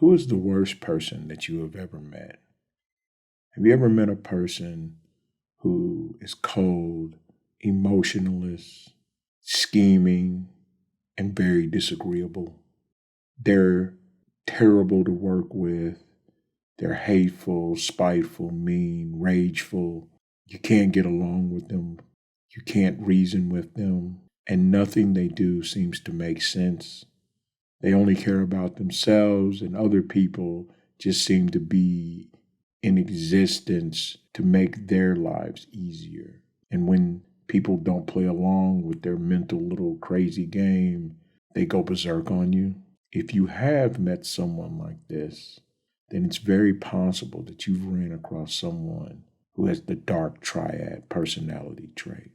Who is the worst person that you have ever met? Have you ever met a person who is cold, emotionless, scheming, and very disagreeable? They're terrible to work with. They're hateful, spiteful, mean, rageful. You can't get along with them. You can't reason with them. And nothing they do seems to make sense. They only care about themselves, and other people just seem to be in existence to make their lives easier. And when people don't play along with their mental little crazy game, they go berserk on you. If you have met someone like this, then it's very possible that you've ran across someone who has the Dark Triad personality trait.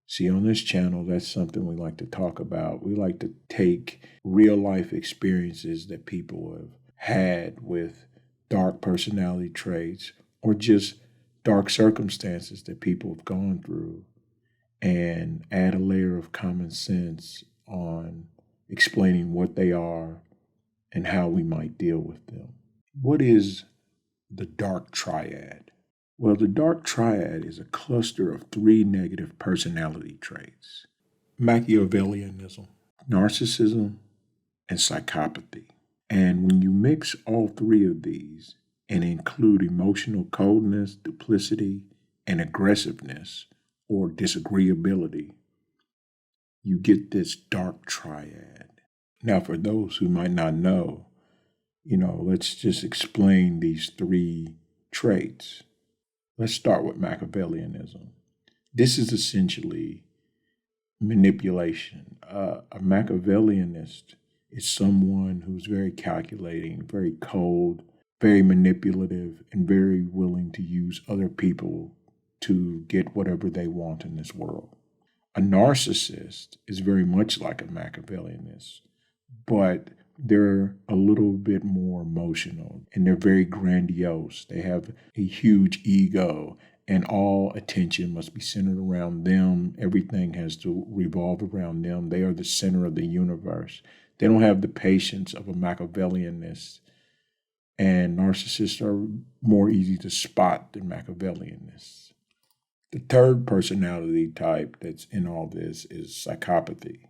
See, on this channel, that's something we like to talk about. We like to take real life experiences that people have had with dark personality traits or just dark circumstances that people have gone through and add a layer of common sense on explaining what they are and how we might deal with them. What is the Dark Triad? Well, the Dark Triad is a cluster of 3 negative personality traits: Machiavellianism, narcissism, and psychopathy. And when you mix all 3 of these and include emotional coldness, duplicity, and aggressiveness or disagreeability, you get this Dark Triad. Now, for those who might not know, let's just explain these 3 traits. Let's start with Machiavellianism. This is essentially manipulation. A Machiavellianist is someone who's very calculating, very cold, very manipulative, and very willing to use other people to get whatever they want in this world. A narcissist is very much like a Machiavellianist, but they're a little bit more emotional and they're very grandiose. They have a huge ego and all attention must be centered around them. Everything has to revolve around them. They are the center of the universe. They don't have the patience of a Machiavellianist, and narcissists are more easy to spot than Machiavellianists. The third personality type that's in all this is psychopathy.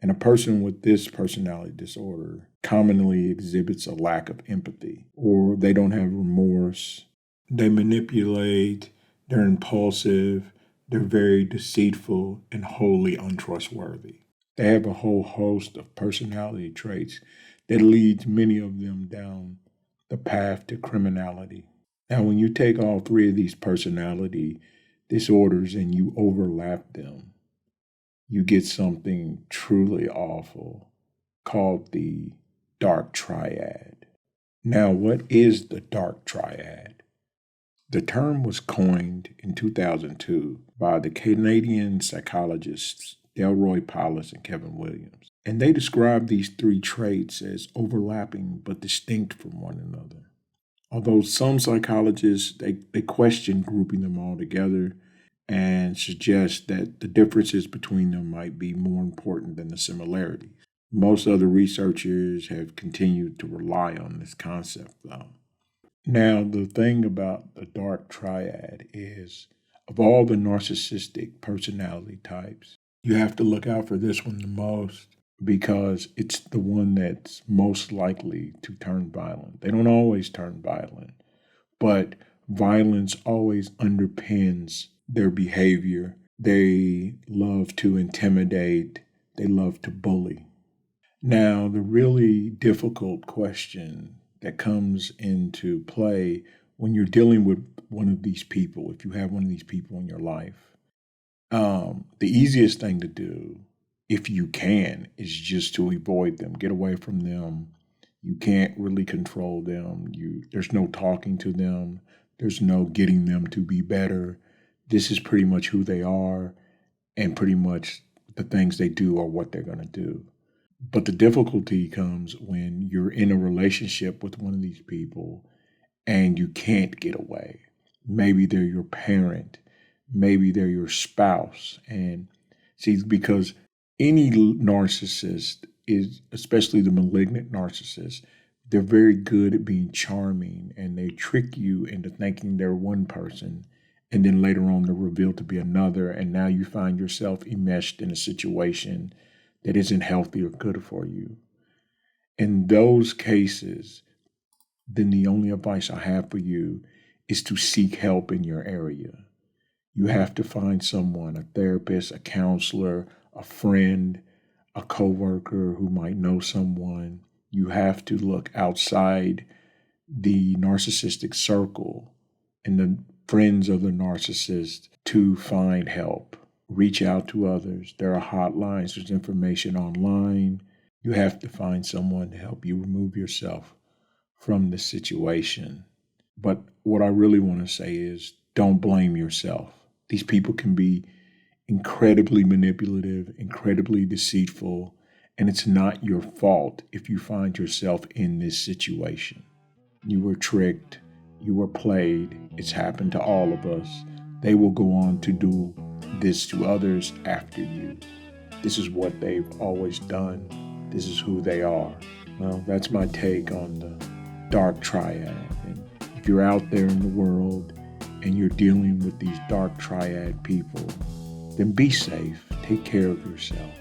And a person with this personality disorder commonly exhibits a lack of empathy, or they don't have remorse. They manipulate, they're impulsive, they're very deceitful, and wholly untrustworthy. They have a whole host of personality traits that leads many of them down the path to criminality. Now, when you take all 3 of these personality disorders and you overlap them, you get something truly awful called the Dark Triad. Now, what is the Dark Triad? The term was coined in 2002 by the Canadian psychologists Delroy Paulus and Kevin Williams. And they describe these 3 traits as overlapping but distinct from one another. Although some psychologists, they question grouping them all together and suggest that the differences between them might be more important than the similarities. Most other researchers have continued to rely on this concept, though. Now, the thing about the Dark Triad is, of all the narcissistic personality types, you have to look out for this one the most because it's the one that's most likely to turn violent. They don't always turn violent, but violence always underpins their behavior. They love to intimidate. They love to bully. Now, the really difficult question that comes into play when you're dealing with one of these people, if you have one of these people in your life, the easiest thing to do, if you can, is just to avoid them, get away from them. You can't really control them. There's no talking to them. There's no getting them to be better. This is pretty much who they are, and pretty much the things they do are what they're going to do. But the difficulty comes when you're in a relationship with one of these people and you can't get away. Maybe they're your parent. Maybe they're your spouse. And see, because any narcissist is, especially the malignant narcissist, They're very good at being charming, and they trick you into thinking they're one person, and then later on they're revealed to be another, and now you find yourself enmeshed in a situation that isn't healthy or good for you. In those cases, then the only advice I have for you is to seek help in your area. You have to find someone, a therapist, a counselor, a friend, a coworker who might know someone. You have to look outside the narcissistic circle and the friends of the narcissist to find help. Reach out to others. There are hotlines, there's information online. You have to find someone to help you remove yourself from the situation. But what I really want to say is don't blame yourself. These people can be incredibly manipulative, incredibly deceitful, and it's not your fault if you find yourself in this situation. You were tricked, you were played. It's happened to all of us. They will go on to do this to others after you. This is what they've always done. This is who they are. Well, that's my take on the Dark Triad. And if you're out there in the world and you're dealing with these Dark Triad people, then be safe, take care of yourself,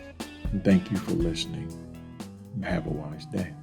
and thank you for listening. And have a wise day.